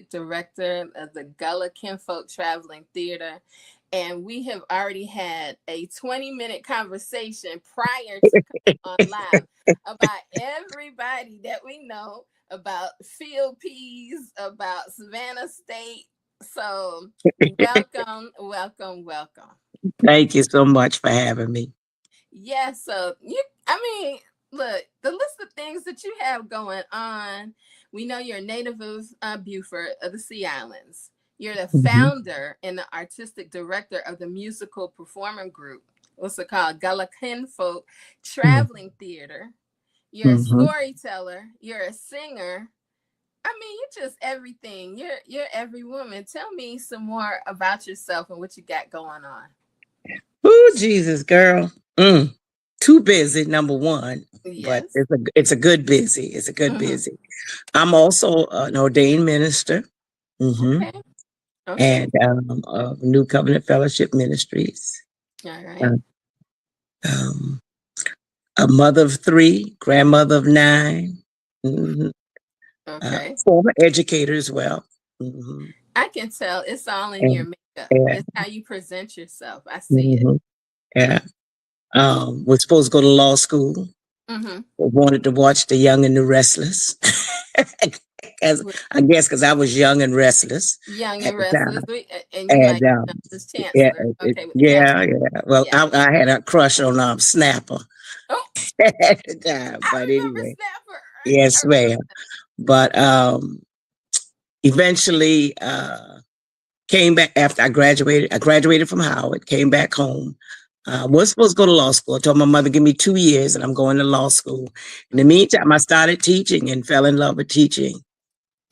artistic director of the Gullah Kinfolk Traveling Theater. And we have already had a 20-minute conversation prior to coming on live about everybody that we know, about field peas, about Savannah State. So welcome, welcome, welcome. Thank you so much for having me. Yeah, so look, the list of things that you have going on. We know you're a native of Beaufort of the Sea Islands. You're the founder and the artistic director of the musical performing group. What's it called? Gullah Kinfolk Traveling Theater. You're a storyteller. You're a singer. You're just everything. You're every woman. Tell me some more about yourself and what you got going on. Oh, Jesus, girl. Too busy, number one. Yes. But it's a good busy. It's a good busy. I'm also an ordained minister. Okay. And of New Covenant Fellowship Ministries. All right. A mother of 3, grandmother of 9. Okay. Former educator as well. I can tell it's all in your makeup. It's how you present yourself. I see it. Yeah. Was supposed to go to law school. Wanted to watch The Young and the Restless. I guess because I was young and restless. Young and restless. And you like this chancellor. Yeah. Well, I had a crush on Snapper. Oh. At the time. But anyway. Snapper. Yes, ma'am. But eventually came back after I graduated. I graduated from Howard, came back home. Was supposed to go to law school. I told my mother, give me 2 years and I'm going to law school. In the meantime, I started teaching and fell in love with teaching.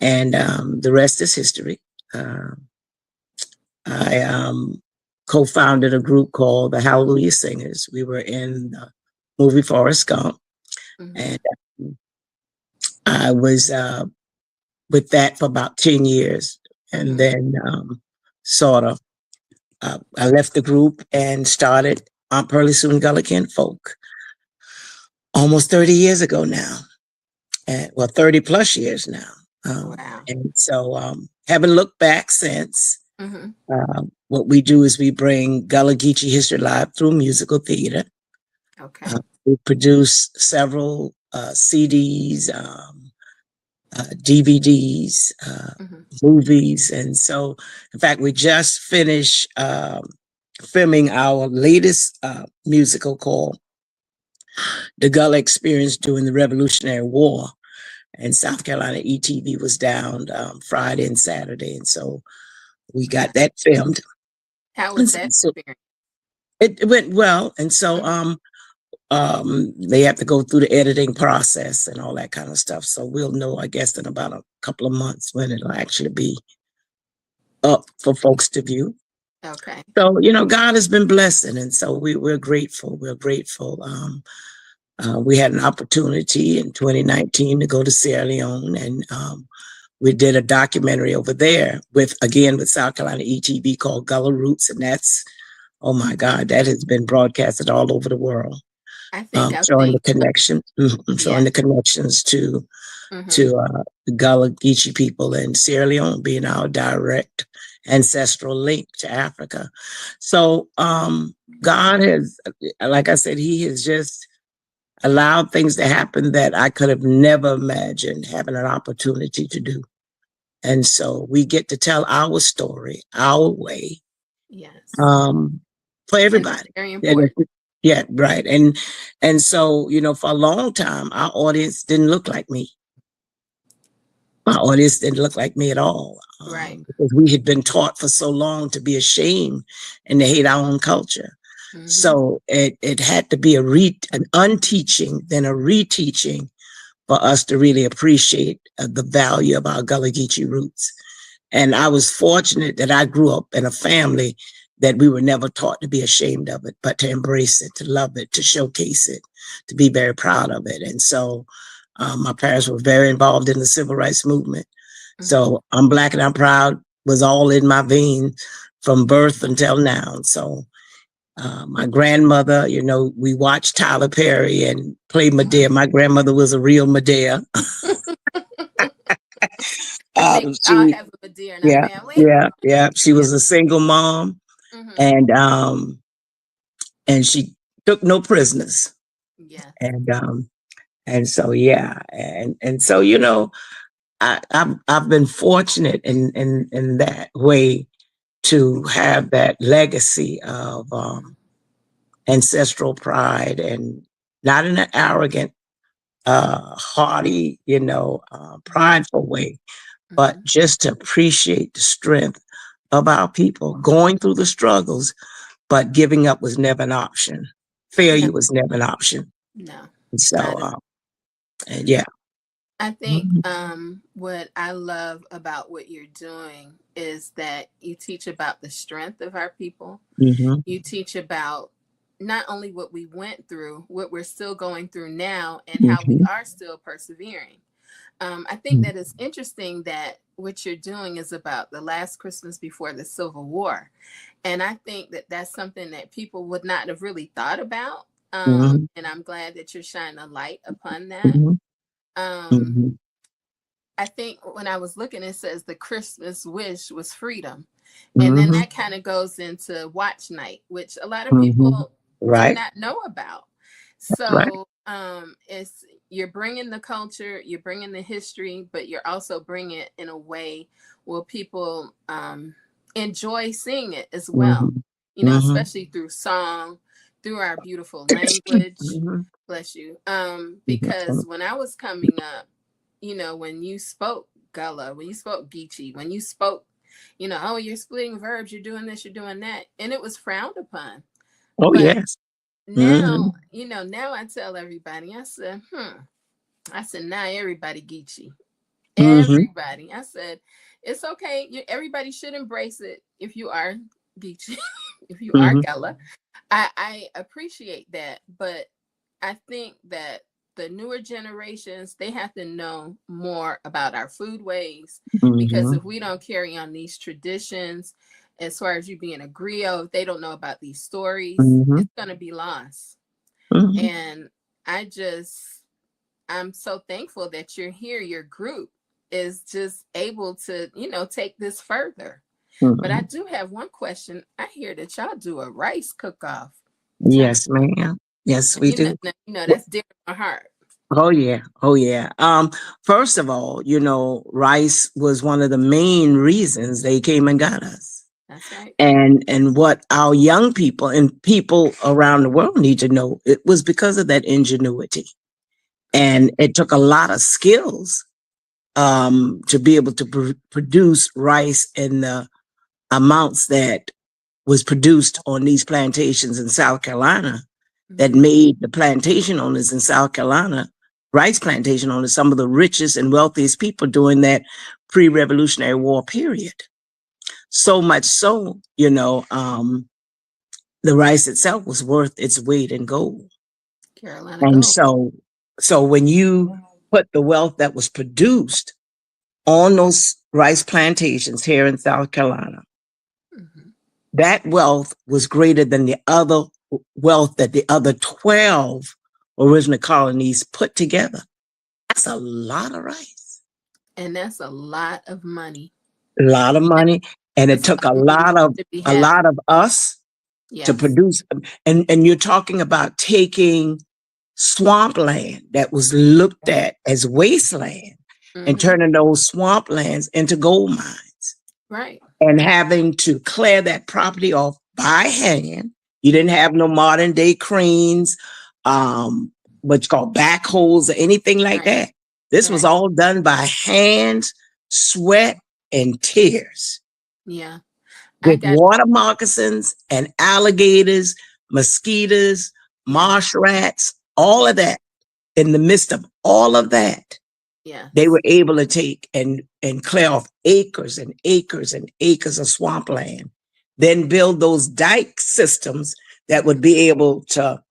And the rest is history. I co-founded a group called the Hallelujah Singers. We were in the movie Forrest Gump. And I was with that for about 10 years. And then I left the group and started Aunt Pearlie Sue and Gullah Kinfolk almost 30 years ago now. 30 plus years now. Wow. And so haven't looked back since. What we do is we bring Gullah Geechee history live through musical theater. Okay. We produce several CDs, DVDs, movies. And so, in fact, we just finished filming our latest musical called The Gullah Experience During the Revolutionary War. And South Carolina ETV was down Friday and Saturday. And so we got that filmed. How was that experience? It went well. And so they have to go through the editing process and all that kind of stuff. So we'll know, I guess, in about a couple of months when it'll actually be up for folks to view. Okay. So, God has been blessing. And so we're grateful. We're grateful. We had an opportunity in 2019 to go to Sierra Leone, and we did a documentary over there with South Carolina ETV called Gullah Roots. And that's, oh my God, that has been broadcasted all over the world. I think showing the connection, showing the connections to the Gullah Geechee people in Sierra Leone being our direct ancestral link to Africa. So God has, like I said, He has just allowed things to happen that I could have never imagined having an opportunity to do. And so we get to tell our story, our way. Yes. For everybody. Very important. Yeah, right. And so, for a long time, our audience didn't look like me. My audience didn't look like me at all. Right. Because we had been taught for so long to be ashamed and to hate our own culture. So it had to be an unteaching, then a reteaching for us to really appreciate the value of our Gullah Geechee roots. And I was fortunate that I grew up in a family that we were never taught to be ashamed of it, but to embrace it, to love it, to showcase it, to be very proud of it. And so my parents were very involved in the civil rights movement. So I'm Black and I'm proud was all in my veins from birth until now. So my grandmother, we watched Tyler Perry and played Medea. My grandmother was a real Medea. I think we all She, have a deer in our yeah, family. yeah, yeah. She Yeah. was a single mom, Hmm. and she took no prisoners, Yeah. and so yeah, and so I've been fortunate in that way to have that legacy of ancestral pride, and not in an arrogant, haughty, prideful way, but Hmm. just to appreciate the strength of our people going through the struggles, but giving up was never an option. No, Failure was never an option. no, And so, not at. and yeah. I think Mhm, what I love about what you're doing is that you teach about the strength of our people. mhm, You teach about not only what we went through, what we're still going through now, and how we mhm, are still persevering. I think that it's interesting that what you're doing is about the last Christmas before the Civil War. And I think that that's something that people would not have really thought about. mhm, And I'm glad that you're shining a light upon that. mhm, Um, mhm, I think when I was looking, it says the Christmas wish was freedom. And then mhm, that kind of goes into watch night, which a lot of mhm. people do Right, not know about. right. So it's you're bringing the culture, you're bringing the history, but you're also bringing it in a way where people enjoy seeing it as well. Mhm, mhm, Especially through song, through our beautiful language. mhm, Bless you. mhm, Because when I was coming up, when you spoke Gullah, when you spoke Geechee, when you spoke, oh, you're splitting verbs, you're doing this, you're doing that, and it was frowned upon. oh, But yes. now, Mhm, now I tell everybody, I said, now everybody Geechee. mhm, Everybody. I said, it's okay. Everybody should embrace it if you are Geechee, if you are mhm, Gullah. I appreciate that, but I think that the newer generations, they have to know more about our food ways, because mhm, if we don't carry on these traditions, as far as you being a griot, if they don't know about these stories, mhm, it's going to be lost. mhm, And I'm so thankful that you're here. Your group is just able to, take this further. But I mhm. do have one question. I hear that y'all do a rice cook-off. Tell me Yes, about ma'am. Yes, that. we do. That's dear to my heart. Oh yeah. Oh yeah. First of all, rice was one of the main reasons they came and got us. That's right. And what our young people and people around the world need to know, it was because of that ingenuity. And it took a lot of skills to be able to produce rice in the amounts that was produced on these plantations in South Carolina, that Mm-hmm. made the plantation owners in South Carolina, rice plantation owners, some of the richest and wealthiest people during that pre-Revolutionary War period. So much so, the rice itself was worth its weight in gold. Carolina And Gold. so when you put the wealth that was produced on those rice plantations here in South Carolina, Mm-hmm. that wealth was greater than the other wealth that the other 12 original colonies put together. That's a lot of rice, And that's a lot of money. a lot of And money. And it it's took a lot of money to be a had. lot of us to Yes. produce. And you're talking about taking swampland that was looked at as wasteland and Mm-hmm. turning those swamplands into gold mines, Right. and having to clear that property off by hand. You didn't Mm-hmm. have no modern day cranes, um, what's called backhoes or anything like Right. that. This was Right. all done by hand, sweat, and tears, Yeah. I with got. water moccasins and alligators, mosquitoes, Yeah. marsh rats, all of that. In the midst of all of that, they Yes. were able to take and clear off acres and acres and acres of swampland, then build those dike systems that would be able to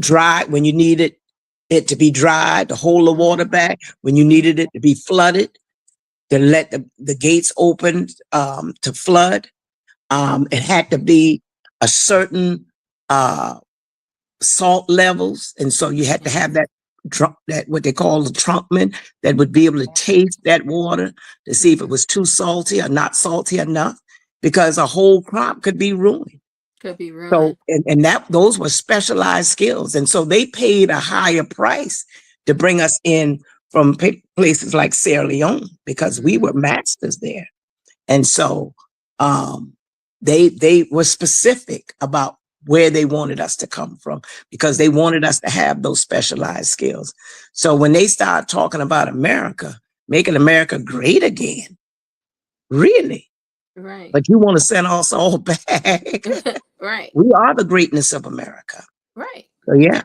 dry when you needed it to be dry, to hold the water Mm-hmm. back, when you Mm-hmm. needed it to be flooded, to let the gates open to flood. It had to be a certain uh, salt levels. And so you had to Yes. have that that what they call the trumpman that would be able to taste that water to see if it was too salty or not salty enough, because a whole crop could be ruined. Could be So, ruined. and that those were specialized skills. And so they paid a higher price to bring us in from places like Sierra Leone because we were masters there. And so they were specific about where they wanted us to come from because they wanted us to have those specialized skills. So when they start talking about America, making America great again, really? Right. But you want to send us all back? Right. We are the greatness of America. Right. So yeah.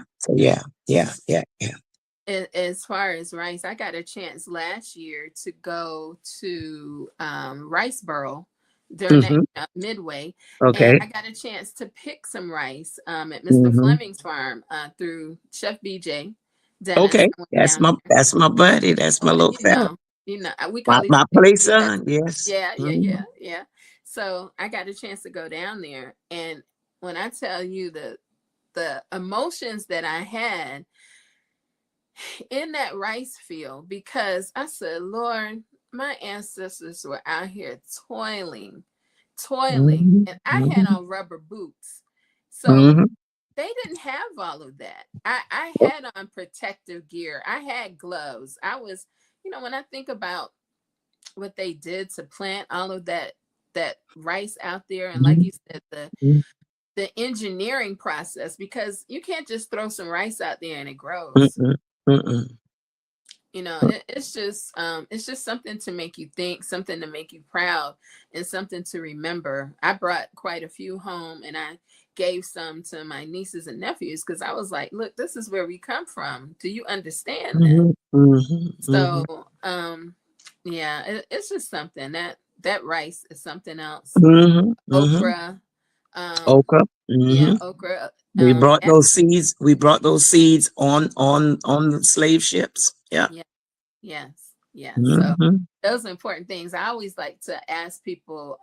As far as rice, I got a chance last year to go to Riceboro during that Midway, and Okay. I got a chance to pick some rice at Mr. Fleming's farm through Chef BJ Dennis. Okay. That's my buddy. That's my little fella. We call My each place other. son. Yes. Yeah. So I got a chance to go down there, and when I tell you the emotions that I had in that rice field, because I said, Lord, my ancestors were out here toiling, and I had on rubber boots. So they didn't have all of that. I had on protective gear. I had gloves. I was, when I think about what they did to plant all of that rice out there, and like you said, the engineering process, because you can't just throw some rice out there and it grows. It's just something to make you think, something to make you proud, and something to remember. I brought quite a few home, and I gave some to my nieces and nephews because I was like, look, this is where we come from. Do you understand that? So it's just something that rice is something else. Okra. Okra. Yeah, okra. We brought those seeds. We brought those seeds on the slave ships. Yeah. Yes. So those are important things. I always like to ask people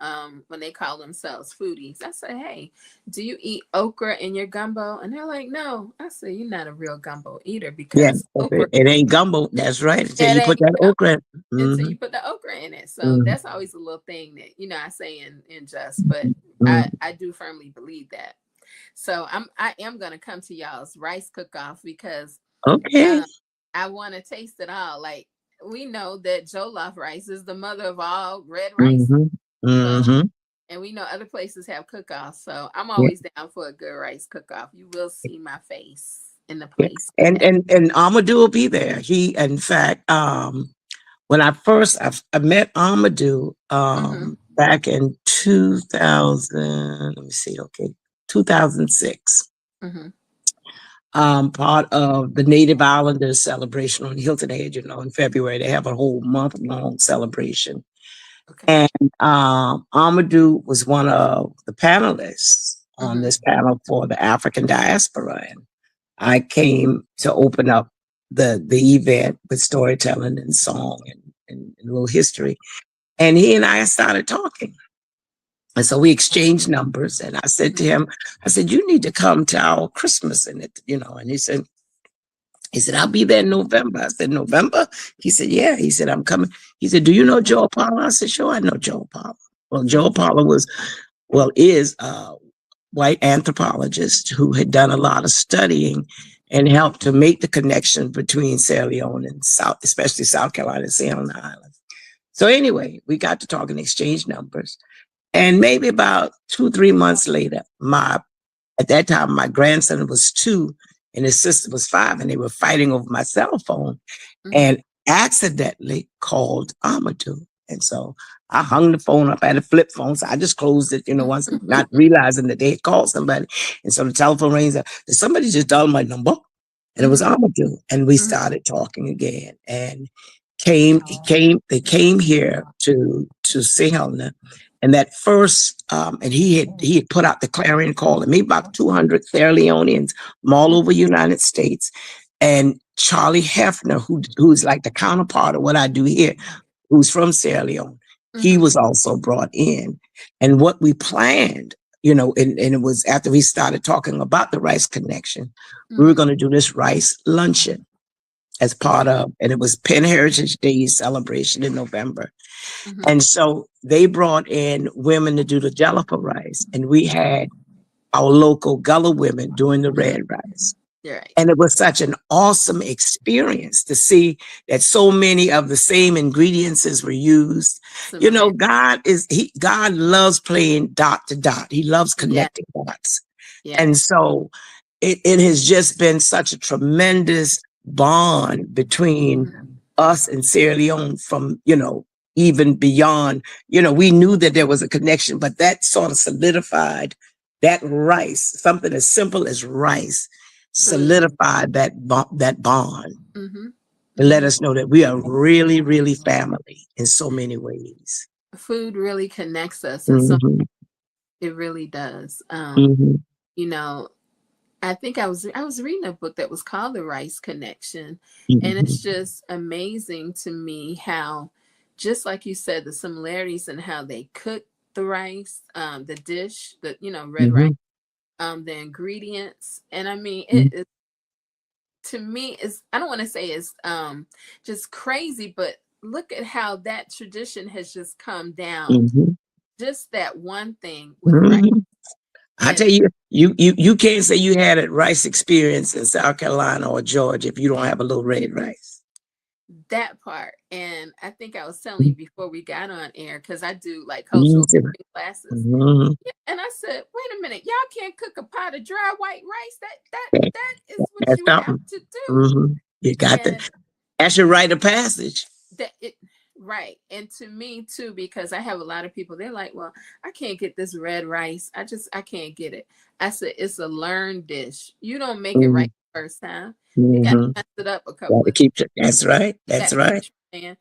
when they call themselves foodies. I say, hey, do you eat okra in your gumbo? And they're like, no. I say, you're not a real gumbo eater because okra, it ain't gumbo. That's right. Until you put that okra. Until you put the okra in it. So that's always a little thing that I say in jest, but I do firmly believe that. So I am gonna come to y'all's rice cook-off because I want to taste it all. Like, we know that jollof rice is the mother of all red rice. So, and we know other places have cook-offs. So I'm always down for a good rice cook-off. You will see my face in the place. And Amadou will be there. He, in fact, when I met Amadou back in 2000, let me see, 2006. Part of the Native Islanders celebration on Hilton Head, in February. They have a whole month-long celebration. Okay. And Amadou was one of the panelists on this panel for the African diaspora. And I came to open up the event with storytelling and song and a little history. And he and I started talking. And so we exchanged numbers, and I said to him, you need to come to our Christmas and and he said, I'll be there in November. I said, November? He said, yeah. He said, I'm coming. He said, do you know Joe Apollo? I said, sure, I know Joe Apollo. Well, Joe Apollo is a white anthropologist who had done a lot of studying and helped to make the connection between Sierra Leone and especially South Carolina and Sierra Leone Islands. So anyway, we got to talk and exchange numbers. And maybe about 2-3 months later, at that time, my grandson was 2 and his sister was 5, and they were fighting over my cell phone and accidentally called Amadou. And so I hung the phone up. I had a flip phone, so I just closed it, once, not realizing that they had called somebody. And so the telephone rings up. Did somebody just dial my number? And it was Amadou. And we started talking again. And they came here to St. Helena. And that first, and he had put out the clarion call, and maybe about 200 Sierra Leoneans from all over the United States. And Charlie Hefner, who's like the counterpart of what I do here, who's from Sierra Leone, he was also brought in. And what we planned, and it was after we started talking about the rice connection, we were going to do this rice luncheon. as part of, and it was Penn Heritage Day celebration in November. Mm-hmm. And so they brought in women to do the jollof rice, and we had our local Gullah women doing the red rice. Right. And it was such an awesome experience to see that so many of the same ingredients were used. You know, God loves playing dot to dot. He loves connecting dots. Yeah. And so it has just been such a tremendous bond between us and Sierra Leone from, you know, even beyond, you know, we knew that there was a connection, but that sort of solidified that rice, something as simple as rice, solidified that bond and let us know that we are really, really family in so many ways. Food really connects us, and so it really does. You know, I think I was reading a book that was called The Rice Connection, and it's just amazing to me how, just like you said, the similarities in how they cook the rice, the dish, the red rice, the ingredients, and I mean it to me is, I don't want to say it's just crazy, but look at how that tradition has just come down. Just that one thing with rice. I tell you, you can't say you had a rice experience in South Carolina or Georgia if you don't have a little red rice. That part. And I think I was telling you before we got on air, because I do like cultural classes. Yeah, and I said, wait a minute, y'all can't cook a pot of dry white rice. That is what you have to do. You got that. That's your rite of passage. Right. And to me too, because I have a lot of people, they're like, well, I can't get this red rice. I can't get it. I said, it's a learned dish. You don't make it right the first time. You got to mess it up a couple of times. That's right. That's right. And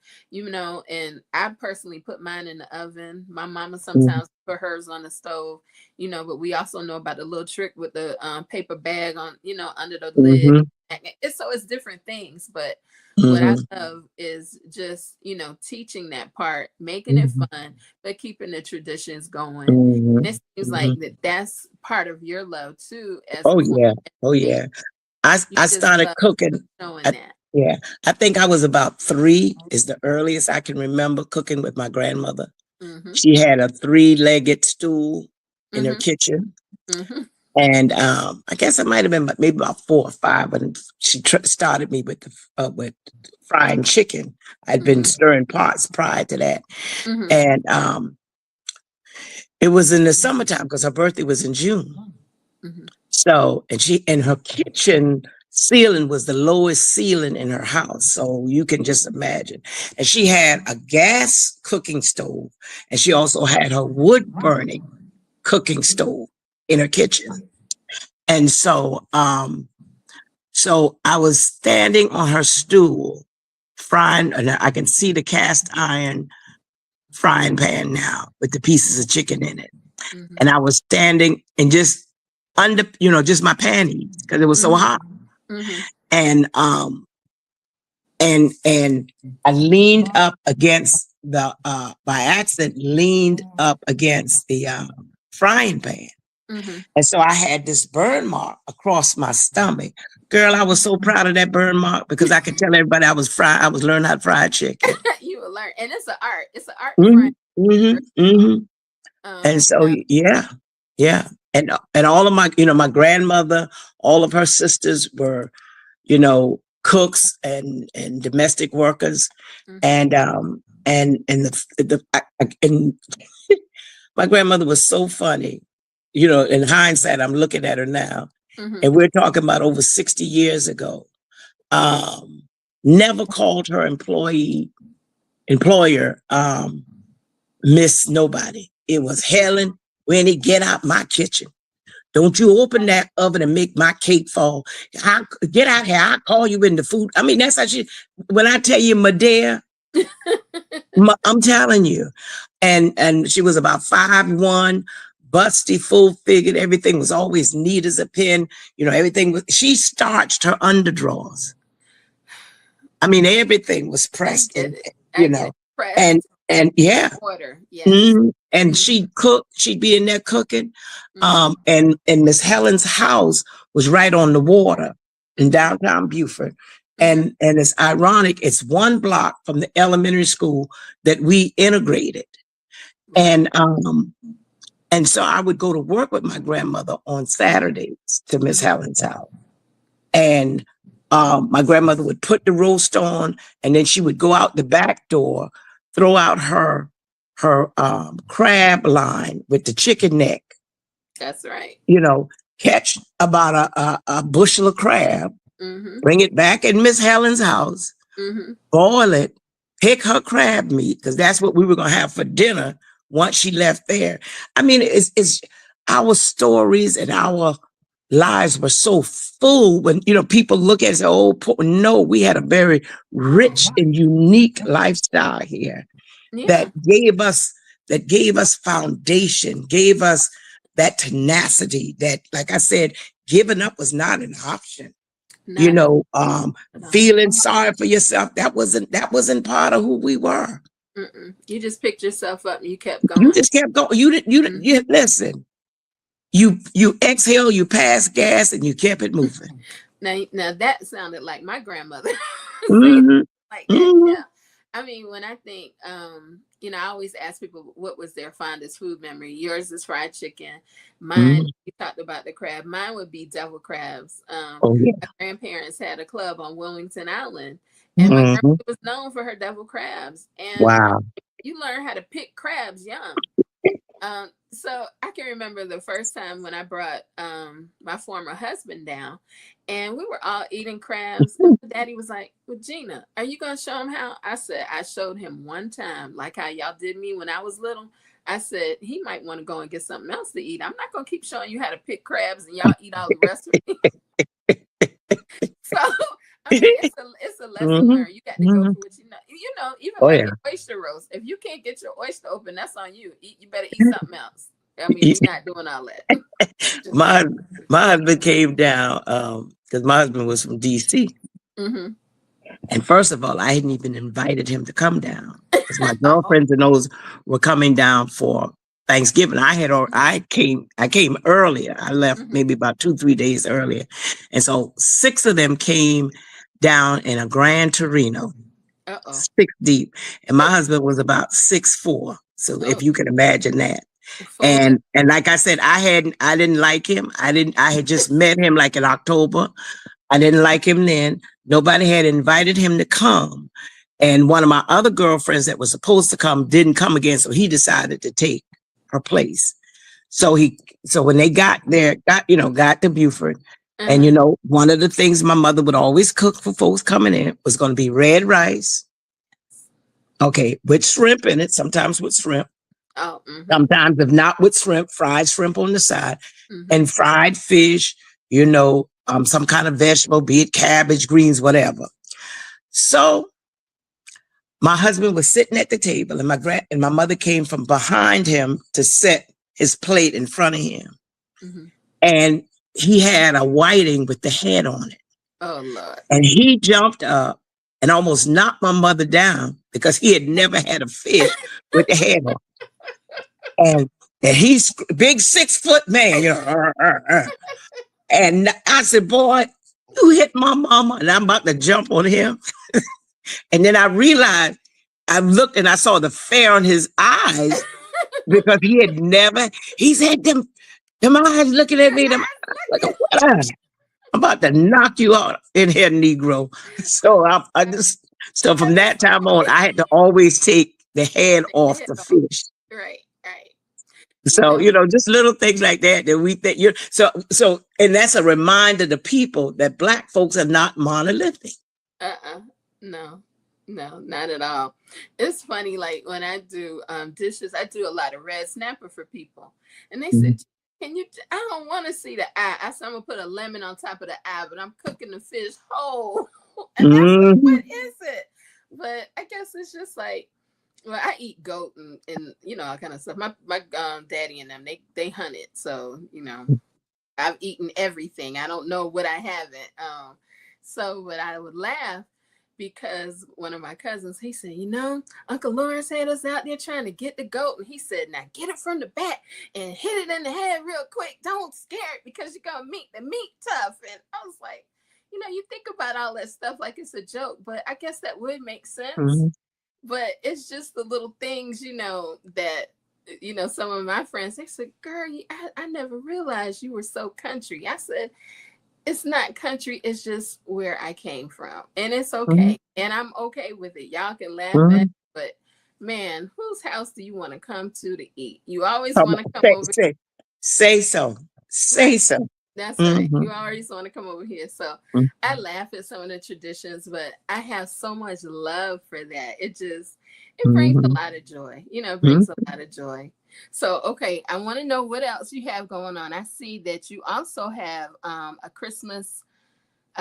and I personally put mine in the oven. My mama sometimes put hers on the stove, but we also know about the little trick with the paper bag on, under the lid. So it's different things, but what I love is just, teaching that part, making it fun, but keeping the traditions going. And it seems like that's part of your love too. Oh yeah. I started cooking. I think I was about 3 is the earliest I can remember cooking with my grandmother. She had a 3-legged stool in her kitchen. And I guess I might have been maybe about 4 or 5 when she started me with frying chicken. I'd been stirring pots prior to that. And it was in the summertime because her birthday was in June. So, and her kitchen ceiling was the lowest ceiling in her house. So you can just imagine. And she had a gas cooking stove, and she also had her wood burning cooking stove in her kitchen. And so, so I was standing on her stool frying, and I can see the cast iron frying pan now with the pieces of chicken in it. And I was standing and just under, just my panties because it was so hot. And I leaned up against by accident, leaned up against the frying pan. And so I had this burn mark across my stomach. Girl, I was so proud of that burn mark because I could tell everybody I was learning how to fry chicken. You will learn. And it's an art. It's an art. And so, yeah. And all of my, my grandmother, all of her sisters were, cooks and domestic workers. And my grandmother was so funny. In hindsight, I'm looking at her now, and we're talking about over 60 years ago. Never called her employer, Miss Nobody. It was Helen, Winnie, get out my kitchen. Don't you open that oven and make my cake fall. Get out here. I'll call you in the food. I mean, that's how when I tell you Medea, I'm telling you. And she was about 5'1", busty, full-figured. Everything was always neat as a pin. Everything was, she starched her underdrawers. I mean, everything was pressed in, pressed. And yeah. Water. Yes. And she'd cook, she'd be in there cooking. And Miss Helen's house was right on the water in downtown Beaufort. And it's ironic, it's one block from the elementary school that we integrated. And so I would go to work with my grandmother on Saturdays to Miss Helen's house. And my grandmother would put the roast on, and then she would go out the back door, throw out her crab line with the chicken neck. That's right. You know, catch about a bushel of crab, bring it back in Miss Helen's house, boil it, pick her crab meat, because that's what we were going to have for dinner once she left there. I mean, it's our stories and our lives were so full when, you know, people look at it and say, oh, no, we had a very rich and unique lifestyle here that gave us foundation, gave us that tenacity that, like I said, giving up was not an option. You know, feeling sorry for yourself, that wasn't part of who we were. You just picked yourself up and you kept going. You just kept going. You listen. You exhale, you pass gas, and you kept it moving. Now that sounded like my grandmother. Like that, yeah. I mean, when I think, you know, I always ask people what was their fondest food memory. Yours is fried chicken. Mine, you talked about the crab. Mine would be devil crabs. My grandparents had a club on Wilmington Island, and my grandmother was known for her devil crabs. And you learn how to pick crabs young. So I can remember the first time when I brought my former husband down, and we were all eating crabs. And Daddy was like, well, Gina, are you going to show him how? I said, I showed him one time, like how y'all did me when I was little. I said, he might want to go and get something else to eat. I'm not going to keep showing you how to pick crabs and y'all eat all the rest of it. So, I mean, it's a lesson learned. You got to go for what you know. You know, even like an oyster roast, if you can't get your oyster open, that's on you. You better eat something else. I mean, we're not doing all that. my husband came down because my husband was from DC. And first of all, I hadn't even invited him to come down because my girlfriends and those were coming down for Thanksgiving. I came earlier. I left maybe about 2-3 days earlier. And so 6 of them came down in a Grand Torino, 6 deep. And my husband was about 6'4". So if you can imagine that. And like I said, I didn't like him. I had just met him like in October. I didn't like him then. Nobody had invited him to come. And one of my other girlfriends that was supposed to come didn't come again. So he decided to take her place. So when they got there, got to Beaufort. And, you know, one of the things my mother would always cook for folks coming in was going to be red rice. Okay. With shrimp in it, sometimes with shrimp. Sometimes, if not with shrimp, fried shrimp on the side, and fried fish, you know, some kind of vegetable, be it cabbage, greens, whatever. So my husband was sitting at the table, and my mother came from behind him to set his plate in front of him. And he had a whiting with the head on it. Oh, Lord. And he jumped up and almost knocked my mother down because he had never had a fish with the head on it. And he's big 6-foot man, you know. And I said, boy, you hit my mama, and I'm about to jump on him. And then I realized, I looked and I saw the fear on his eyes because he's had them eyes looking at me. Them like, what eyes? I'm about to knock you out in here, Negro. So so from that time on, I had to always take the head off the fish. Right. So, you know, just little things like that we think so, and that's a reminder to people that Black folks are not monolithic. No, not at all. It's funny, like when I do dishes, I do a lot of red snapper for people. And they said, I don't want to see the eye. I said, I'm going to put a lemon on top of the eye, but I'm cooking the fish whole. And that's like, what is it? But I guess it's just like, well, I eat goat and you know, all kind of stuff. My daddy and them, they hunt it. So, you know, I've eaten everything. I don't know what I haven't. But I would laugh because one of my cousins, he said, you know, Uncle Lawrence had us out there trying to get the goat. And he said, now get it from the back and hit it in the head real quick. Don't scare it because you're going to make the meat tough. And I was like, you think about all that stuff like it's a joke, but I guess that would make sense. Mm-hmm. But it's just the little things, that some of my friends, they said, girl, I never realized you were so country. I said, it's not country, it's just where I came from. And it's Mm-hmm. okay. And I'm okay with it. Y'all can laugh at it, Mm-hmm. but man, whose house do you want to come to eat? You always Come want to on, come over. say so. Right. Say so. That's right. Mm-hmm. You always want to come over here. So I Mm-hmm. laugh at some of the traditions, but I have so much love for that. It brings a Mm-hmm. lot of joy. It brings a lot of joy. So, okay, I want to know what else you have going on. I see that you also have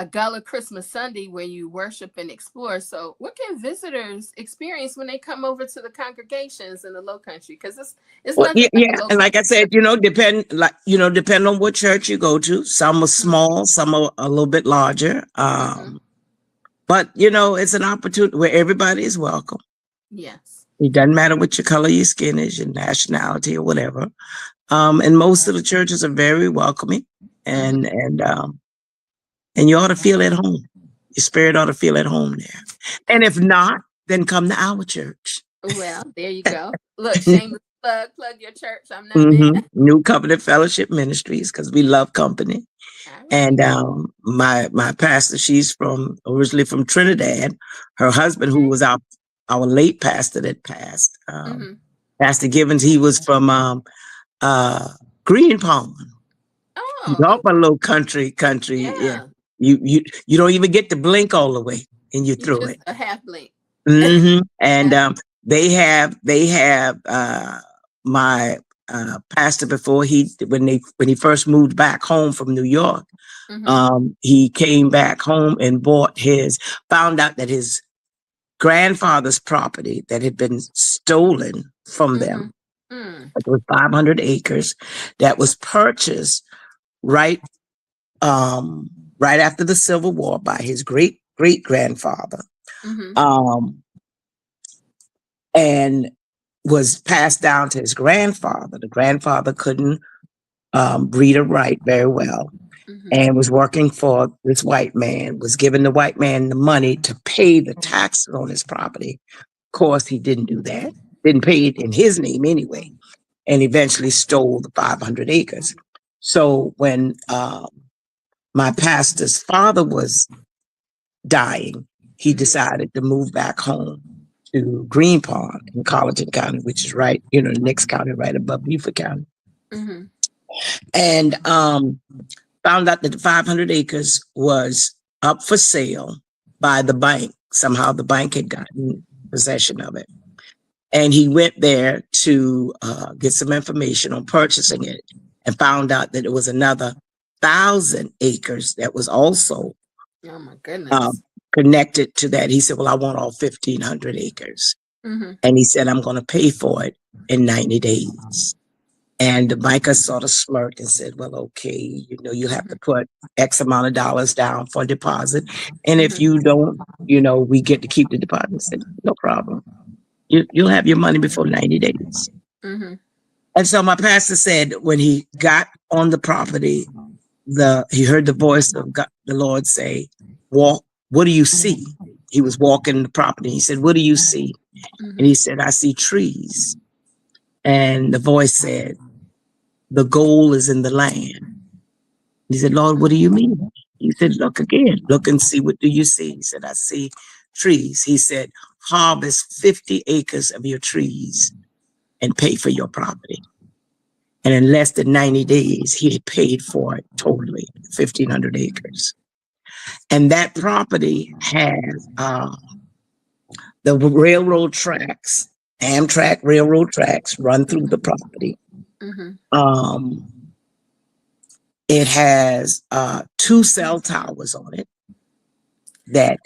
a Gullah Christmas Sunday where you worship and explore. So, what can visitors experience when they come over to the congregations in the Low Country? Because it's Well, nothing yeah, like yeah, a Low and like I Country said, church. depend on what church you go to. Some are small, some are a little bit larger. Mm-hmm. But it's an opportunity where everybody is welcome. Yes. It doesn't matter what your color your skin is, your nationality or whatever. And most of the churches are very welcoming, Mm-hmm. and you ought to feel at home. Your spirit ought to feel at home there. And if not, then come to our church. Well, there you go. Look, shameless plug your church. I'm not mad. Mm-hmm. New Covenant Fellowship Ministries, because we love company. All right. And my pastor, she's originally from Trinidad. Her husband, who was our late pastor that passed, Mm-hmm. Pastor Givens, he was from Green Pond. Oh, Up a little country. Yeah. yeah. You don't even get to blink all the way, and you're You through just it. a half blink. Mm-hmm. And Half. they have my pastor before when he first moved back home from New York. Mm-hmm. He came back home and found out that his grandfather's property that had been stolen from Mm-hmm. them. Mm. It was 500 acres that was purchased right right after the Civil War by his great great grandfather, Mm-hmm. um, and was passed down to his grandfather. The grandfather couldn't read or write very well, Mm-hmm. and was working for this white man. Was giving the white man the money to pay the taxes on his property. Of course, he didn't do that. Didn't pay it in his name anyway, and eventually stole the 500 acres. So when my pastor's father was dying, he Mm-hmm. decided to move back home to Green Pond in Colleton County, which is right, the next county right above Beaufort County. Mm-hmm. And found out that the 500 acres was up for sale by the bank. Somehow the bank had gotten possession of it. And he went there to get some information on purchasing it, and found out that it was another 1,000 acres that was also Oh my uh, goodness. connected to that. He said, well, I want all 1,500 acres. Mm-hmm. And he said, I'm going to pay for it in 90 days. And the banker sort of smirked and said, well, okay, you have to put X amount of dollars down for deposit. And if Mm-hmm. you don't, we get to keep the deposit. I said, no problem. You'll have your money before 90 days. Mm-hmm. And so my pastor said when he got on the property, he heard the voice of God, the Lord say, walk, what do you see? He was walking the property. He said, what do you see? And Mm-hmm. he said, I see trees. And the voice said, the gold is in the land. He said, Lord, what do you mean? He said, look again, look and see, what do you see? He said, I see trees. He said, harvest 50 acres of your trees and pay for your property. And in less than 90 days, he had paid for it totally, 1,500 acres. And that property has the railroad tracks, Amtrak railroad tracks run through the property. Mm-hmm. It has 2 cell towers on it that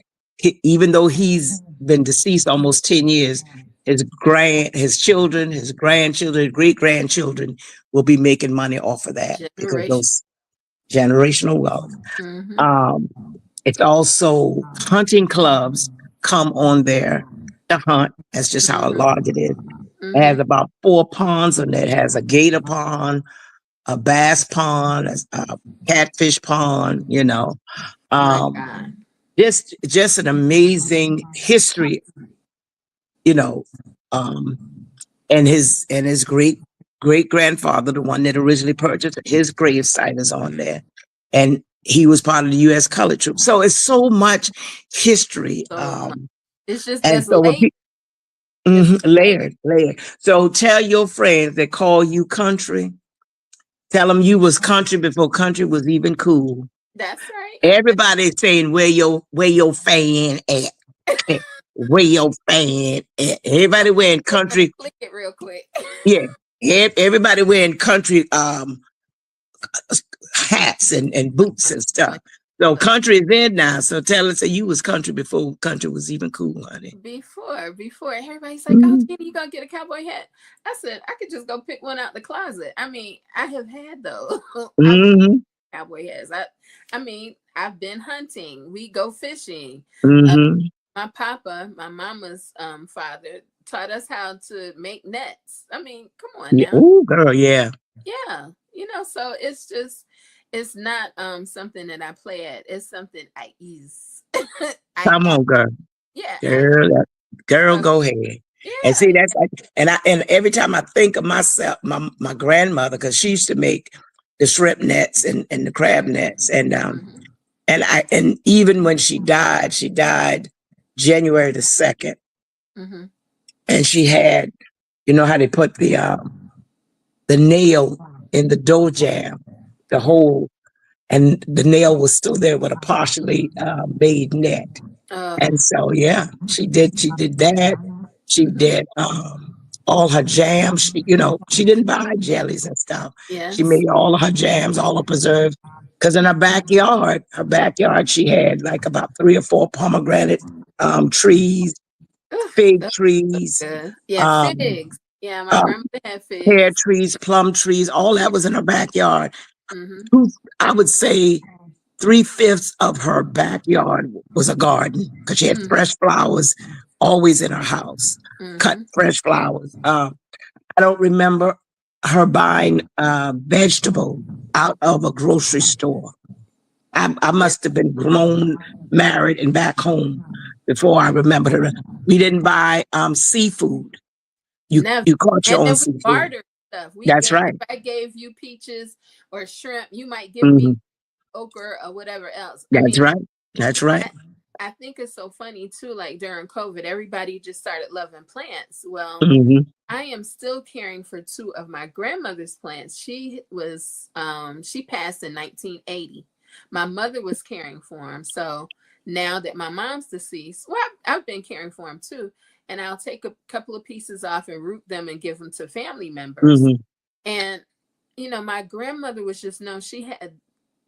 even though he's been deceased almost 10 years, his children, his grandchildren, great grandchildren will be making money off of that because Generation. those generational wealth. Mm-hmm. Um, it's also hunting clubs come on there to hunt. That's just how Mm-hmm. large it is. It Mm-hmm. has about 4 ponds on it. It has a gator pond, a bass pond, a catfish pond, My um, God. just an amazing history, you know, um, and his great grandfather, the one that originally purchased his gravesite is on there, and he was part of the U.S. colored troops. So it's so much history, So much. It's just and it's so when late. people It's late. layered. So tell your friends that call you country, tell them you was country before country was even cool. That's right. Everybody's saying where your fan at. Where your fan at. Everybody wearing We're gonna country, click it real quick. yeah. Everybody wearing country hats and boots and stuff. So Look, country is in now. So tell us that you was country before country was even cool, honey. before everybody's like, "Oh, Mm-hmm. Gina, you gonna get a cowboy hat?" I said, "I could just go pick one out the closet." I mean, I have had those. I've Mm-hmm. cowboy hats. I mean, I've been hunting. We go fishing. Uh, Mm-hmm. my papa, my mama's father, taught us how to make nets. I mean, come on Yeah. now. Oh, girl, yeah. Yeah, so it's just it's not something that I play at. It's something I use. Come I on, girl. yeah, I Girl, so go ahead. And see, yeah. that's like, and every time I think of myself, my grandmother, because she used to make the shrimp nets and the crab nets, Mm-hmm. and even when she died January the 2nd, Mm-hmm. and she had, you know how they put the nail in the dough jam, the Mm-hmm. hole, and the nail was still there with a partially made net. Oh, And so, yeah, she did that. She mm-hmm. did all her jams. She didn't buy jellies and stuff. She Yes. made all of her jams, all her preserves. Because in her backyard, she had like about 3 or 4 pomegranate trees, Ugh, fig that's so trees, good. Yeah, um, figs. Yeah, my uh, grandmother had pear figs. trees, plum trees, all that was in her backyard. Mm-hmm. I would say 3/5 of her backyard was a garden because she had Mm-hmm. fresh flowers always in her house, cut Mm-hmm. fresh flowers. I don't remember her buying vegetable out of a grocery store. I Yeah. must have been grown, married, and back home before I remembered her. We didn't buy seafood. You Never. you caught your And own then we seafood. bartered stuff. We That's gave right. if I gave you peaches or shrimp, you might give me Hmm. okra or whatever else. I That's mean, right. That's right. I, I think it's so funny too. Like during COVID, everybody just started loving plants. Well, Hmm. I am still caring for two of my grandmother's plants. She passed in 1980. My mother was caring for them. So now that my mom's deceased, well, I've been caring for them too. And I'll take a couple of pieces off and root them and give them to family members. Hmm. And my grandmother was just known. She had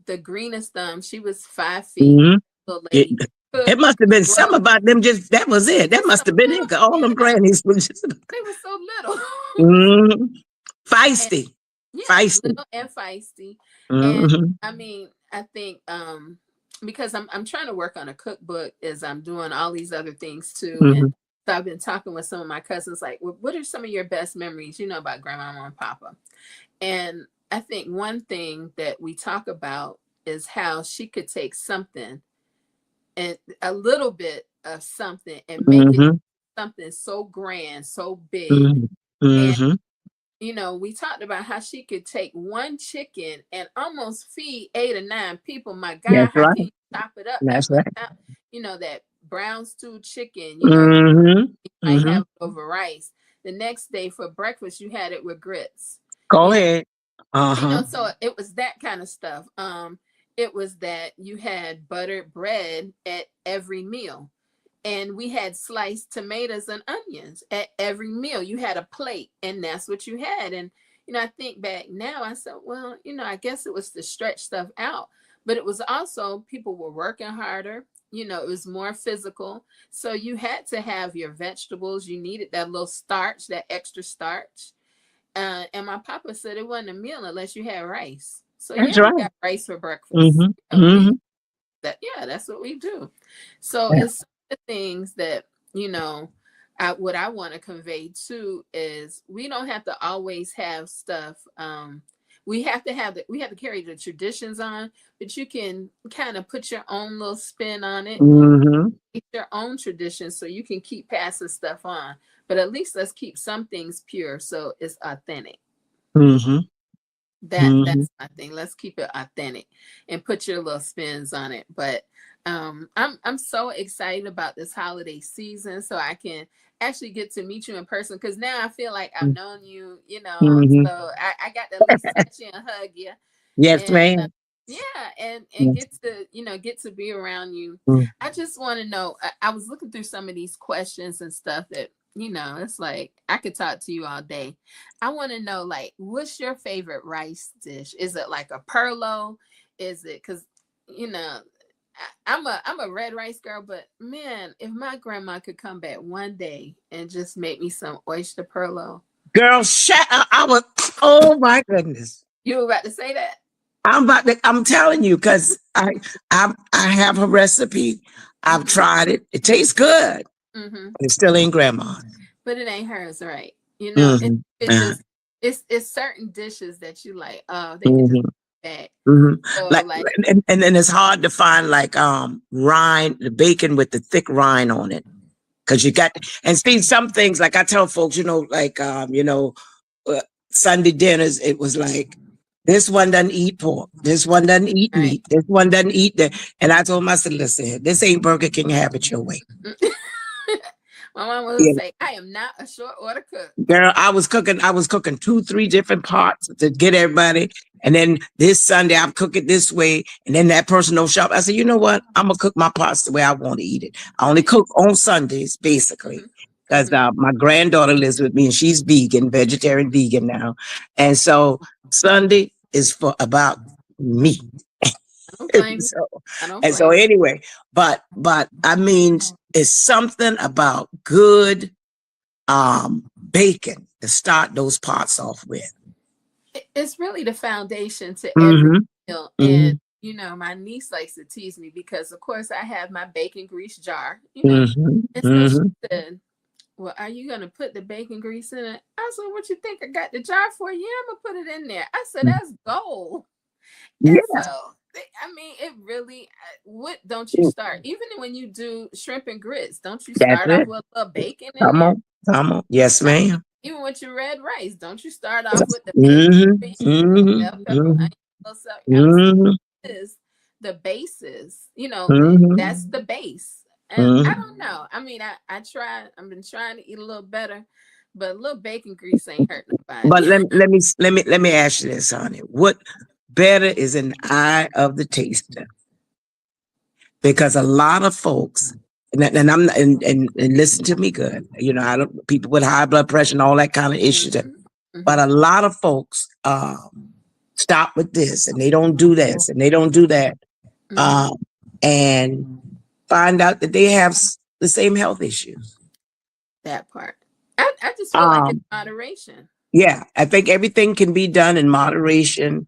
the greenest thumb. She was 5 feet, Hmm. little It, lady. it Cook, must have been grow. some about them. Just that was it. That Just so must have been it. little. 'Cause all them Yeah, grannies were just they were so little. mhm. And Feisty, yeah, feisty. little and feisty. And Hmm. I mean, I think because I'm trying to work on a cookbook as I'm doing all these other things too. And Hmm. so I've been talking with some of my cousins like, well, what are some of your best memories, about grandmama and papa? And I think one thing that we talk about is how she could take something and a little bit of something and make it Hmm. something so grand, so big. Hmm. And Hmm. we talked about how she could take one chicken and almost feed 8 or 9 people. My God, That's how right. can you chop it up that That's much? right. That brown stewed chicken, Hmm. you might Hmm. have it over rice. The next day for breakfast, you had it with grits. Go You know, ahead. Uh-huh. so it was that kind of stuff. It was that you had buttered bread at every meal, and we had sliced tomatoes and onions at every meal. You had a plate, and that's what you had. And I think back now, I said, well, I guess it was to stretch stuff out, but it was also people were working harder. It was more physical, so you had to have your vegetables. You needed that little starch, that extra starch. And my papa said it wasn't a meal unless you had rice. So That's yeah, we right. got rice for breakfast. Hmm. Hmm. That's what we do. So Yeah. it's the things that what I want to convey too is we don't have to always have stuff. we have to carry the traditions on, but you can kind of put your own little spin on it, your own traditions, so you can keep passing stuff on. But at least let's keep some things pure so it's authentic. That's my thing. Let's keep it authentic and put your little spins on it. But I'm so excited about this holiday season, so I can actually get to meet you in person, because now I feel like I've known you, so I got to at least touch you and hug you. Yes, And ma'am. yeah, and Yes. get to be around you. Mm. I just want to know, I was looking through some of these questions and stuff that, it's like I could talk to you all day. I want to know, like, what's your favorite rice dish? Is it like a perlo? Is it, because I'm a red rice girl, but man, if my grandma could come back one day and just make me some oyster perlo. Girl, shut up. Oh my goodness. You were about to say that? I'm telling you, because I have a recipe. I've tried it. It tastes good. It still ain't grandma. But it ain't hers, right? It just it's certain dishes that you like, oh, they could just back. So Like, and then it's hard to find like rind, the bacon with the thick rind on it. Because you got, and see, some things, like I tell folks, like Sunday dinners, it was like, this one doesn't eat pork, this one doesn't eat meat, this one doesn't eat that. And I told myself, listen, this ain't Burger King, have it your way. My mom would say, I am not a short order cook. Girl, I was cooking 2-3 different pots to get everybody. And then this Sunday, I'm cooking this way. And then that person don't shop. I said, you know what? I'm going to cook my pots the way I want to eat it. I only cook on Sundays, basically. Because my granddaughter lives with me and she's vegetarian vegan now. And so Sunday is about me. So anyway, but I mean, it's something about good bacon to start those pots off with. It's really the foundation to every meal. And my niece likes to tease me because, of course, I have my bacon grease jar. And so she said, well, are you gonna put the bacon grease in it? I said, what you think I got the jar for? Yeah, I'm gonna put it in there. I said, that's gold. And so, I mean, it really, what don't you start? Even when you do shrimp and grits, don't you start off with a little bacon in there? Come on. Yes, ma'am. Even with your red rice, don't you start off with the bacon, bell pepper, onion, is the bases, that's the base. And I don't know. I mean, I've been trying to eat a little better, but a little bacon grease ain't hurt nobody. But let me ask you this, honey. What better is in the eye of the taster? Because a lot of folks, and listen to me good, I don't, people with high blood pressure and all that kind of issues, but a lot of folks stop with this and they don't do this and they don't do that, and find out that they have the same health issues. That part, I just feel like it's moderation. Yeah, I think everything can be done in moderation.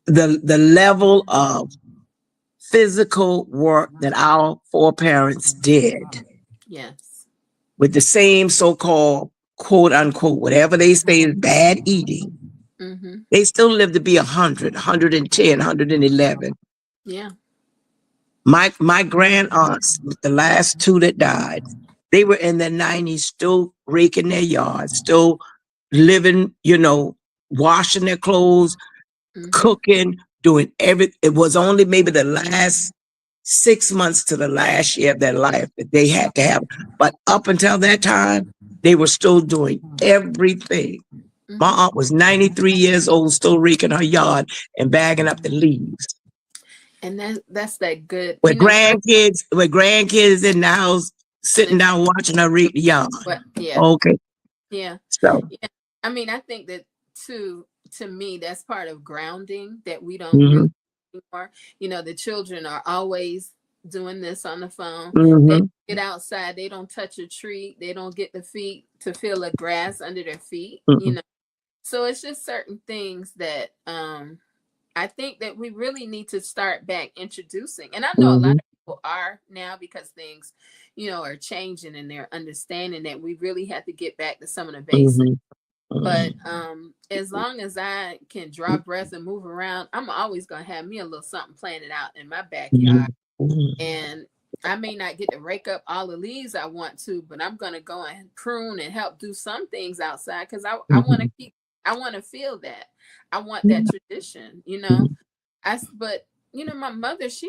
The level of physical work that our foreparents did, yes, with the same so-called quote unquote, whatever they say is bad eating, they still live to be 100, 110, 111. Yeah. My grand aunts, the last two that died, they were in their 90s, still raking their yards, still living, washing their clothes, cooking, doing everything. It was only maybe the last 6 months to the last year of their life that they had to have. But up until that time, they were still doing everything. My aunt was 93 years old, still raking her yard and bagging up the leaves. And that's that good. With grandkids in the house, sitting down watching her rake the yard. Yeah. Okay. Yeah. So. Yeah. I mean, I think that to me, that's part of grounding that we don't really anymore. The children are always doing this on the phone. They get outside, they don't touch a tree, they don't get the feet to feel the grass under their feet. So it's just certain things that I think that we really need to start back introducing. And I know a lot of people are now, because things, are changing and they're understanding that we really have to get back to some of the basics. But as long as I can draw breath and move around, I'm always gonna have me a little something planted out in my backyard. And I may not get to rake up all the leaves I want to, but I'm gonna go and prune and help do some things outside because I want to keep. I want to feel that. I want that tradition, you know. But you know, my mother, she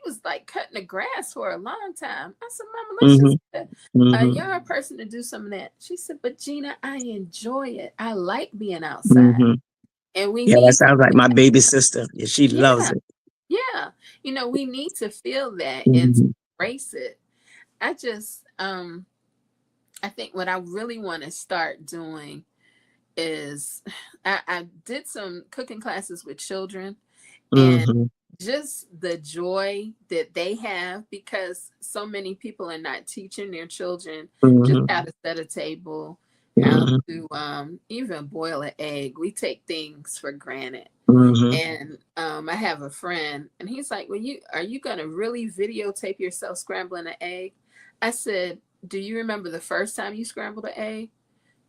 was like cutting the grass for a long time. I said, Mama, let's just get a younger person to do some of that. She said, but Gina, I enjoy it. I like being outside. And we Yeah, that need to sounds like feel my that. baby sister. Yeah, she loves Yeah, it. yeah. You know, we need to feel that and to embrace it. I just I think what I really want to start doing is I did some cooking classes with children, and just the joy that they have because so many people are not teaching their children just how to set a table, how to even boil an egg. We take things for granted. And I have a friend, and he's like, "Well, are you gonna really videotape yourself scrambling an egg?" I said, "Do you remember the first time you scrambled an egg?"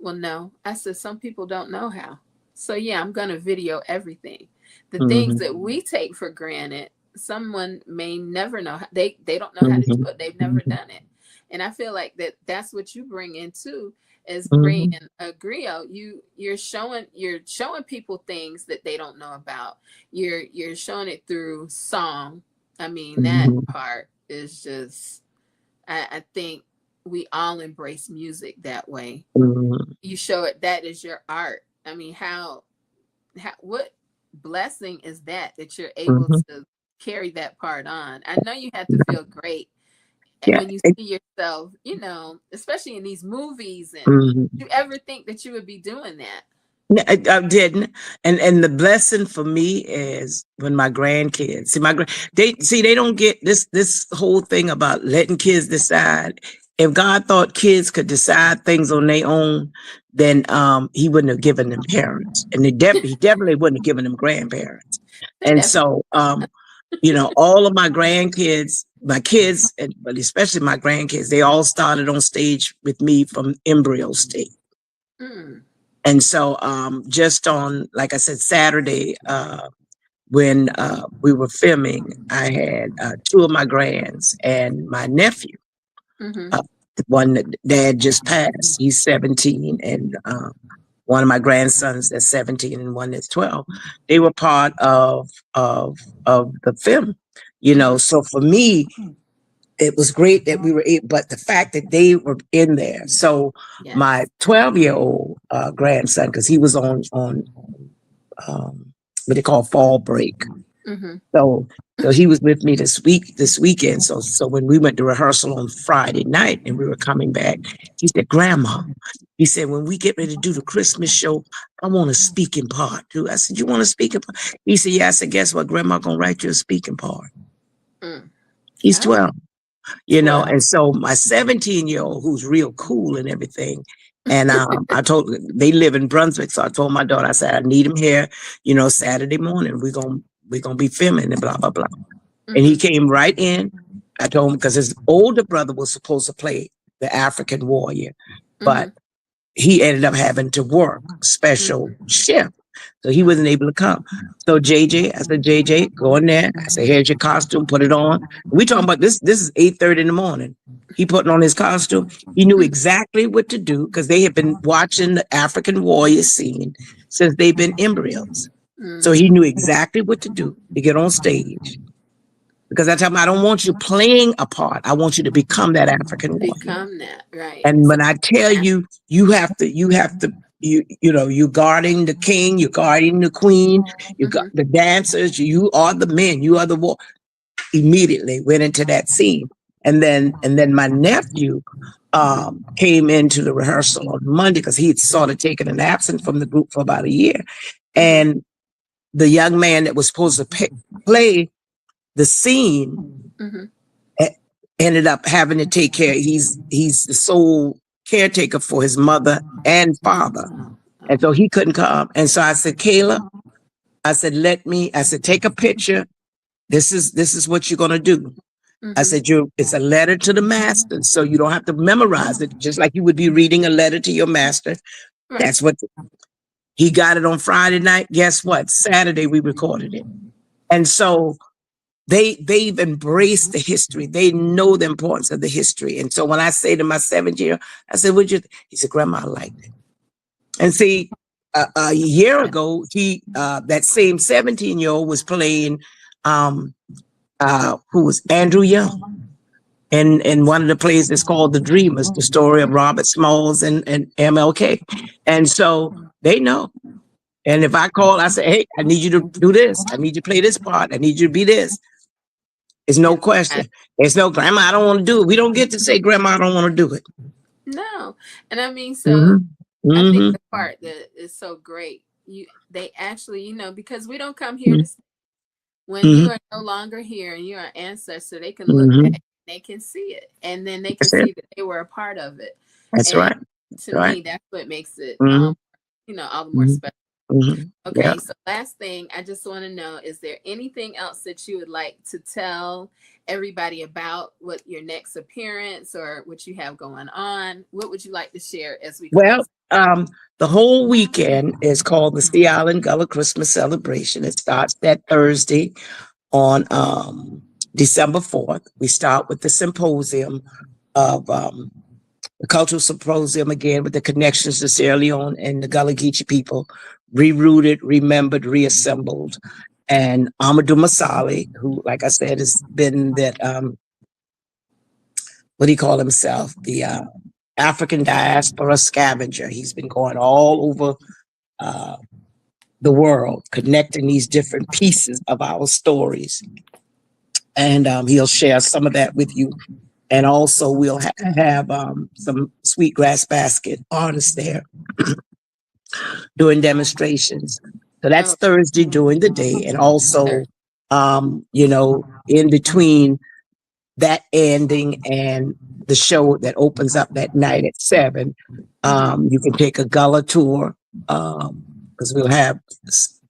Well, no. I said, some people don't know how. So yeah, I'm gonna video everything. The things that we take for granted, someone may never know. They don't know how to do it. They've never done it. And I feel like that's what you bring in too, is bringing a griot. You're showing people things that they don't know about. You're showing it through song. I mean, that part is just I think we all embrace music that way. You show it, that is your art. I mean, what blessing is that you're able to carry that part on. I know you have to feel great Yeah. when you see yourself, you know, especially in these movies. And do you ever think that you would be doing that? No, I didn't, and the blessing for me is when my grandkids they don't get this whole thing about letting kids decide. If God thought kids could decide things on their own, then He wouldn't have given them parents, and He definitely wouldn't have given them grandparents. They And definitely. so, you know, all of my grandkids, my kids, but especially my grandkids, they all started on stage with me from embryo state. And so just on, like I said, Saturday, when we were filming, I had two of my grands and my nephew, the one that dad just passed. He's 17, and one of my grandsons that's 17 and one that's 12. They were part of the film, you know. So for me, it was great that we were able, but the fact that they were in there. So my 12-year-old grandson, because he was on what they call fall break. So he was with me this weekend. So when we went to rehearsal on Friday night and we were coming back, he said, Grandma, he said, when we get ready to do the Christmas show, I want a speaking part too. I said, you want a speaking part? He said, yeah. I said, guess what? Grandma gonna write you a speaking part. He's 12. You know, and so my 17-year-old, who's real cool and everything, and I told they live in Brunswick, so I told my daughter, I said, I need him here, you know, Saturday morning. We're gonna be filming and blah blah blah. And he came right in. I told him because his older brother was supposed to play the African warrior, but he ended up having to work special shift. So he wasn't able to come. So JJ, I said, JJ, go in there. I said, here's your costume, put it on. We talking about this is 8:30 in the morning. He putting on his costume. He knew exactly what to do because they had been watching the African warrior scene since they've been embryos. So he knew exactly what to do to get on stage. Because I tell him, I don't want you playing a part. I want you to become that African warrior. Become that, right. And when I tell you, you have to, you know, you guarding the king, you're guarding the queen, you got the dancers, you are the men, you are the war. Immediately went into that scene. And then my nephew came into the rehearsal on Monday because he had sort of taken an absence from the group for about a year. And the young man that was supposed to play the scene ended up having to take care. He's the sole caretaker for his mother and father. And so he couldn't come. And so I said, Kayla, I said, take a picture. This is what you're going to do. I said, it's a letter to the master. So you don't have to memorize it, just like you would be reading a letter to your master. Right. That's what he got it on Friday night. Guess what? Saturday we recorded it. And so they've embraced the history. They know the importance of the history. And so when I say to my 7-year, I said, "Would you?" He said, "Grandma, I liked it." And see, a year ago, that same 17-year-old was playing who was Andrew Young. And one of the plays that's called The Dreamers, the story of Robert Smalls and MLK. And so they know. And if I call, I say, "Hey, I need you to do this. I need you to play this part. I need you to be this." It's no question. It's no, "Grandma, I don't want to do it." We don't get to say, "Grandma, I don't want to do it." No. And I mean, so I think the part that is so great, they actually, because we don't come here to when you are no longer here and you're an ancestor, they can look back, they can see it, and then they can see that they were a part of it. That's and right. To me, that's what makes it, all the more special. Okay, so last thing I just want to know, is there anything else that you would like to tell everybody about what your next appearance or what you have going on? What would you like to share as we Well, the whole weekend is called the Sea Island Gullah Christmas Celebration. It starts that Thursday on December 4th. We start with the symposium of the cultural symposium again with the connections to Sierra Leone and the Gullah Geechee people, rerouted, remembered, reassembled. And Amadou Masali, who, like I said, has been that, what do you call himself? The African diaspora scavenger. He's been going all over the world, connecting these different pieces of our stories. And he'll share some of that with you. And also we'll have some Sweetgrass Basket artists there doing demonstrations. So that's Thursday during the day. And also, in between that ending and the show that opens up that night at 7, you can take a Gullah tour, because we'll have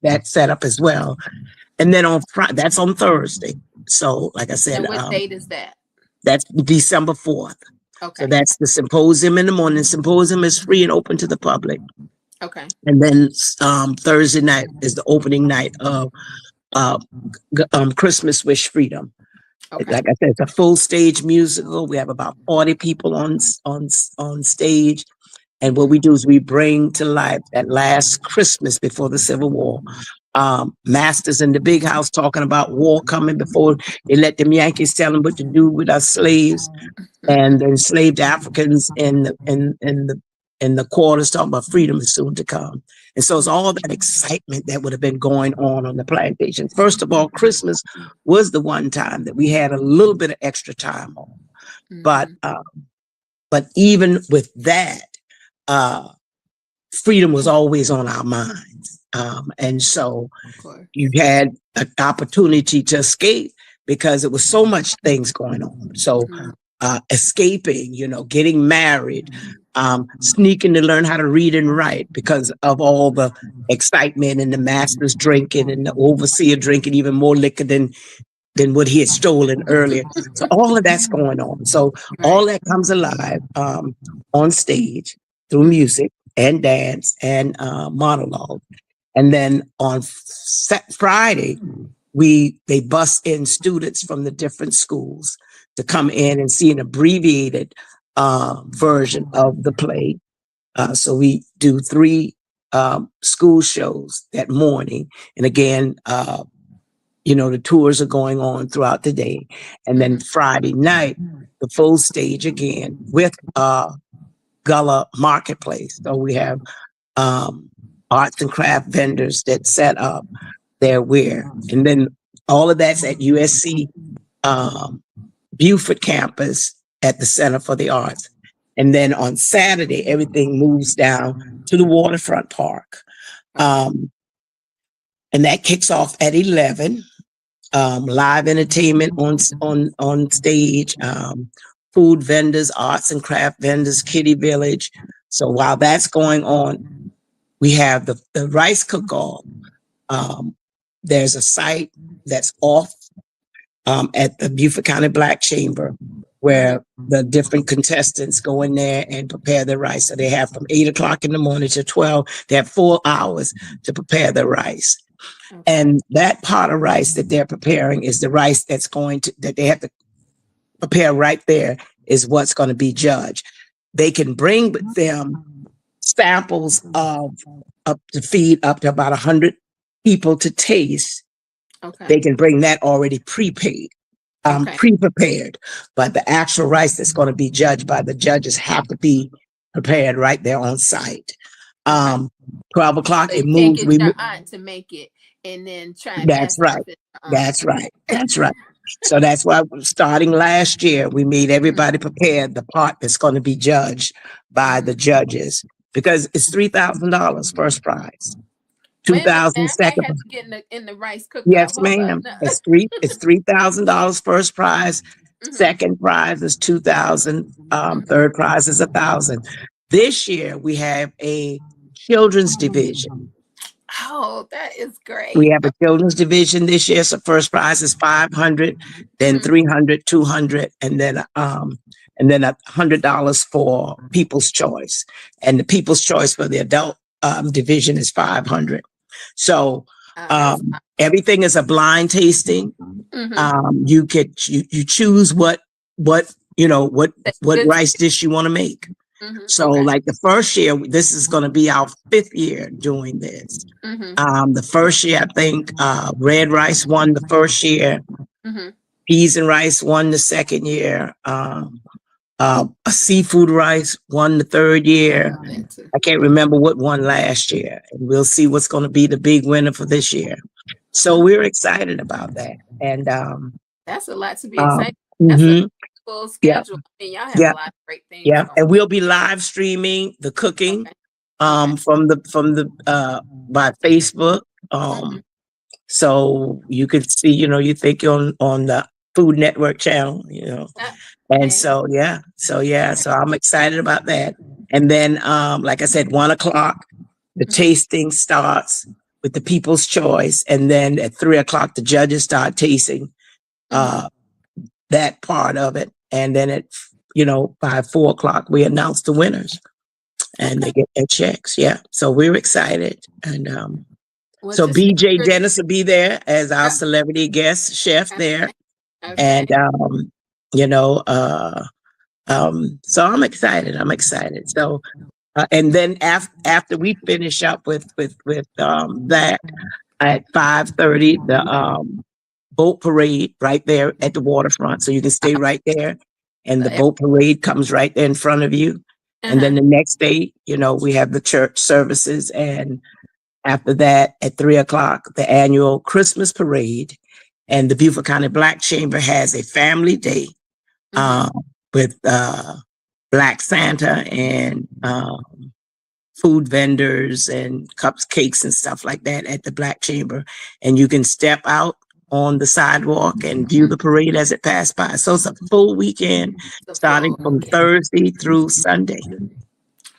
that set up as well. And then on Friday, that's on Thursday. So like I said, and what date is that? That's December 4th. Okay. So that's the symposium in the morning. Symposium is free and open to the public. Okay. And then Thursday night is the opening night of Christmas Wish Freedom. Okay. Like I said, it's a full stage musical. We have about 40 people on stage. And what we do is we bring to life that last Christmas before the Civil War. Masters in the big house talking about war coming before they let them Yankees tell them what to do with our slaves, and the enslaved Africans in the quarters talking about freedom is soon to come. And so it's all that excitement that would have been going on the plantation. First of all, Christmas was the one time that we had a little bit of extra time on, but even with that, freedom was always on our minds. And so you had an opportunity to escape because it was so much things going on. So escaping, getting married, sneaking to learn how to read and write because of all the excitement and the masters drinking and the overseer drinking even more liquor than what he had stolen earlier. So all of that's going on. So all that comes alive on stage through music and dance and monologue. And then on Friday, they bust in students from the different schools to come in and see an abbreviated version of the play. So we do 3 school shows that morning. And again, the tours are going on throughout the day. And then Friday night, the full stage again with Gullah Marketplace. So we have arts and craft vendors that set up their wear. And then all of that's at USC Beaufort campus at the Center for the Arts. And then on Saturday, everything moves down to the waterfront park. And that kicks off at 11. Live entertainment on stage, food vendors, arts and craft vendors, Kitty Village. So while that's going on, we have the rice cook-off. There's a site that's off at the Beaufort County Black Chamber where the different contestants go in there and prepare the rice. So they have from 8 o'clock in the morning to 12. They have 4 hours to prepare the rice. Okay. And that pot of rice that they're preparing is the rice that they have to prepare right there is what's going to be judged. They can bring with them samples of up to feed up to about 100 people to taste. Okay. They can bring that already prepaid, Okay. pre-prepared, but the actual rice that's going to be judged by the judges have to be prepared right there on site. 12 o'clock, So it you can't moves. get your aunt to make it and then try and That's pass it off right. to your aunt. That's right. That's right. So that's why starting last year, we made everybody prepared the part that's going to be judged by the judges because it's $3,000 first prize, Wait a minute, 2,000 I might second. have to get in the rice cook-off. Yes, Hold up. ma'am. No. It's $3,000 first prize. Second prize is 2,000. Third prize is 1,000. This year we have a children's division. Oh, that is great. We have a children's division this year. So first prize is 500, then 300, 200, and then $100 for People's Choice. And the People's Choice for the adult division is 500. So everything is a blind tasting. You choose what rice dish you want to make. So like the first year, this is going to be our 5th year doing this. The first year, I think red rice won the first year. Peas and rice won the second year. A seafood rice won the third year. I can't remember what won last year. And we'll see what's going to be the big winner for this year. So we're excited about that. And that's a lot to be excited. That's a full schedule. I mean, y'all have a lot of great things. Yeah, and we'll be live streaming the cooking from the by Facebook. So you could see, you think on the Food Network channel, and so I'm excited about that. And then like I said, 1 o'clock the tasting starts with the People's Choice, and then at 3 o'clock the judges start tasting that part of it, and then at by 4 o'clock we announce the winners and they get their checks. Yeah, so we're excited. And so BJ Dennis will be there as our celebrity guest chef there. And so I'm excited. So and then after we finish up with that at 5:30, the boat parade right there at the waterfront, so you can stay right there, and the boat parade comes right there in front of you. And then the next day, we have the church services, and after that at 3 o'clock the annual Christmas parade. And the Beaufort County Black Chamber has a family day with Black Santa and food vendors and cupcakes and stuff like that at the Black Chamber. And you can step out on the sidewalk and view the parade as it passed by. So it's a full weekend starting from Thursday through Sunday.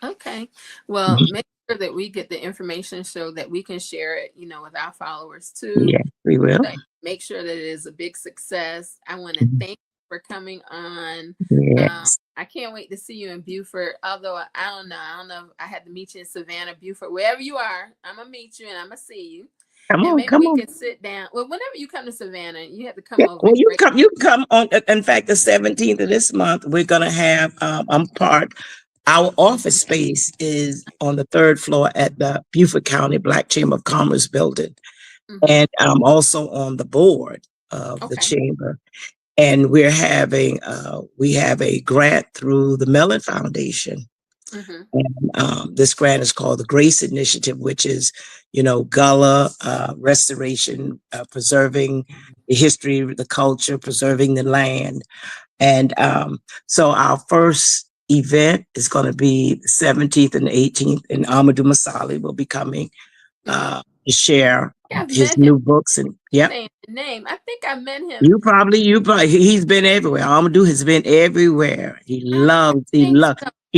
Okay. Well, make sure that we get the information so that we can share it, with our followers too. Yeah, we will. Make sure that it is a big success. I want to thank you for coming on. Yes. I can't wait to see you in Beaufort. Although I don't know. I had to meet you in Savannah, Beaufort, wherever you are. I'm gonna meet you and I'm gonna see you. Come on. We can sit down. Well, whenever you come to Savannah, you have to come over. Well, you come on. In fact, the 17th of this month, we're gonna have. Our office space is on the 3rd floor at the Beaufort County Black Chamber of Commerce building. And I'm also on the board of the chamber. And we have a grant through the Mellon Foundation. And this grant is called the Grace Initiative, which is, Gullah restoration, preserving the history, the culture, preserving the land. And so our first event is going to be the 17th and the 18th, and Amadou Masali will be coming to share his new books. And name. I think I met him. You probably he's been everywhere. Amadou has been everywhere. He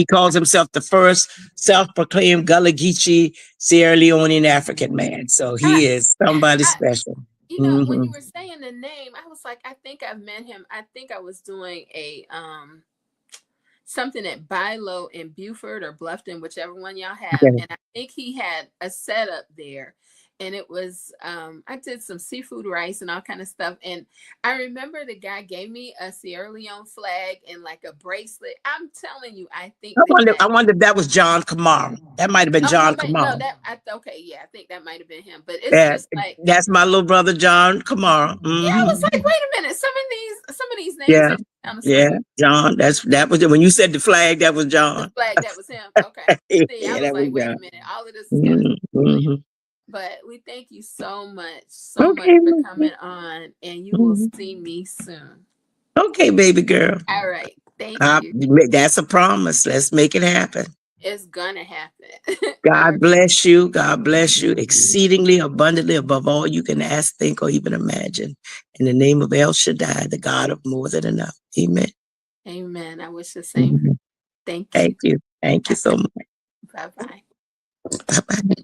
calls himself the first self-proclaimed Gullah Geechee Sierra Leonean African man. So he is somebody special. You know, when you were saying the name, I was like, I think I've met him. I think I was doing a something at Bilo in Beaufort or Bluffton, whichever one y'all have. Yeah. And I think he had a setup there. And it was I did some seafood rice and all kind of stuff. And I remember the guy gave me a Sierra Leone flag and like a bracelet. I'm telling you, I think I wonder if that was John Kamara. That might have been oh, John no, Kamara. okay, yeah, I think that might have been him. But it's just like, That's my little brother, John Kamara. yeah, I was like, wait a minute, some of these names Yeah. are kind of Yeah. similar. John. That was it. When you said the flag, that was The John. flag, that was him. Okay. See, I Yeah, was that was like, wait a John. minute, all of this is kind of familiar. Mm-hmm. But we thank you so much Okay. for coming on, and you will see me soon. Okay, baby girl. All right. Thank you. That's a promise. Let's make it happen. It's gonna happen. God bless you. God bless you exceedingly abundantly above all you can ask, think, or even imagine. In the name of El Shaddai, the God of more than enough. Amen. Amen. I wish the same. Mhm. Thank you. Thank you. Thank you so much. Bye-bye. Bye-bye.